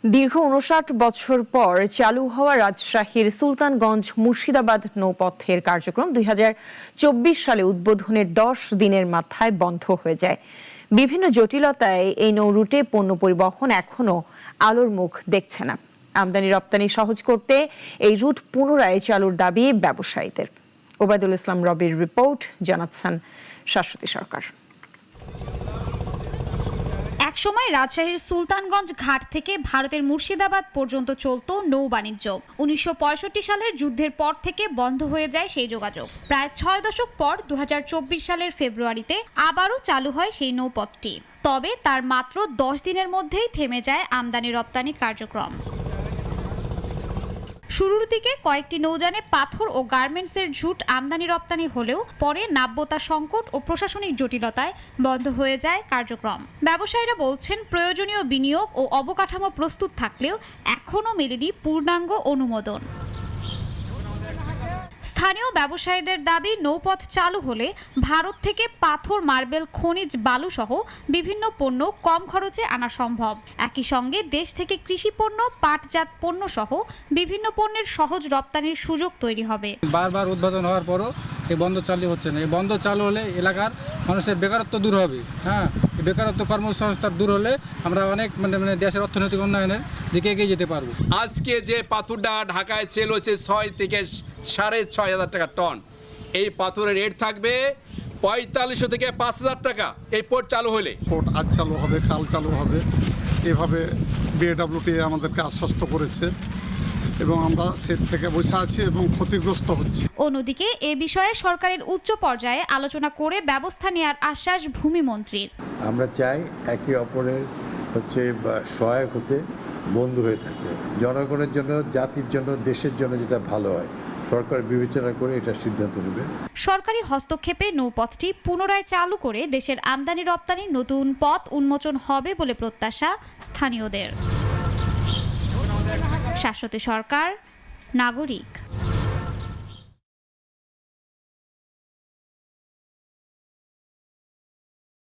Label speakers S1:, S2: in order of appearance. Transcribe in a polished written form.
S1: দীর্ঘ ৫৯ বছর পর চালু হওয়া রাজশাহীর সুলতানগঞ্জ মুর্শিদাবাদ নৌপথের কার্যক্রম ২০২৪ সালে উদ্বোধনের ১০ দিনের মাথায় বন্ধ হয়ে যায়। বিভিন্ন জটিলতায় এই নৌ রুটে পণ্য পরিবহন এখনো আলোর মুখ দেখছে না। আমদানি রপ্তানি সহজ করতে এই রুট পুনরায় চালুর দাবি ব্যবসায়ীদের। ওবায়দুল ইসলাম রবির রিপোর্ট, জানাচ্ছেন শাশ্বতী সরকার।
S2: একসময় রাজশাহীর সুলতানগঞ্জ ঘাট থেকে ভারতের মুর্শিদাবাদ পর্যন্ত চলত নৌ বাণিজ্য। ১৯৬৫ সালের যুদ্ধের পর থেকে বন্ধ হয়ে যায় সেই যোগাযোগ। প্রায় ৬ দশক পর ২০২৪ সালের ফেব্রুয়ারিতে আবারও চালু হয় সেই নৌপথটি। তবে তার মাত্র ১০ দিনের মধ্যেই থেমে যায় আমদানি রপ্তানি কার্যক্রম। শুরুর দিকে কয়েকটি নৌযানে পাথর ও গার্মেন্টসের ঝুট আমদানি রপ্তানি হলেও পরে নাব্যতা সংকট ও প্রশাসনিক জটিলতায় বন্ধ হয়ে যায় কার্যক্রম। ব্যবসায়ীরা বলছেন, প্রয়োজনীয় বিনিয়োগ ও অবকাঠামো প্রস্তুত থাকলেও এখনও মেলেনি পূর্ণাঙ্গ অনুমোদন। স্থানীয় ব্যবসায়ীদের দাবি, নৌপথ চালু হলে ভারত থেকে পাথর, মার্বেল, খনিজ বালু সহ বিভিন্ন পণ্য কম খরচে আনা সম্ভব। একই সঙ্গে দেশ থেকে কৃষি পণ্য, পাটজাত পণ্য সহ বিভিন্ন পণ্যের সহজ রপ্তানির সুযোগ তৈরি হবে।
S3: বারবার উদ্বোধন হওয়ার পরও এই বন্ধ চালু হচ্ছে না। এই বন্ধ চালু হলে এলাকার মানুষের বেকারত্ব দূর হবে। বেকারত্ব, কর্মসংস্থান দূর হলে আমরা অনেক মানে দেশের অর্থনৈতিক উন্নয়নের দিকে এগিয়ে যেতে পারবো।
S4: আজকে যে পাথরটা ঢাকায় সেল হচ্ছে ৬ থেকে ৬,৫০০ টাকা টন, এই পাথরের রেট থাকবে ৪৫০০ থেকে ৫,০০০ টাকা এই পোর্ট চালু হলে।
S5: পোর্ট আজ চালু হবে, কাল চালু হবে, এভাবে বিএডব্লিউটি আমাদেরকে আশ্বস্ত করেছে এবং আমরা সে থেকে বসে আছি এবং ক্ষতিগ্রস্ত হচ্ছে।
S2: অন্যদিকে এ বিষয়ে সরকারের উচ্চ পর্যায়ে আলোচনা করে ব্যবস্থা নেওয়ার আশ্বাস ভূমিমন্ত্রীর।
S6: আমরা চাই একে অপরের সহায়ক হতে, বন্ধু হয়ে থাকতে, জনগণের জন্য, জাতির জন্য, দেশের জন্য যেটা ভালো হয় সরকার বিবেচনা করে এটা সিদ্ধান্ত নেবে।
S2: সরকারি হস্তক্ষেপে নৌপথটি পুনরায় চালু করে দেশের আমদানি রপ্তানির নতুন পথ উন্মোচন হবে বলে প্রত্যাশা স্থানীয়দের। শাশ্বতী সরকার, নাগরিক।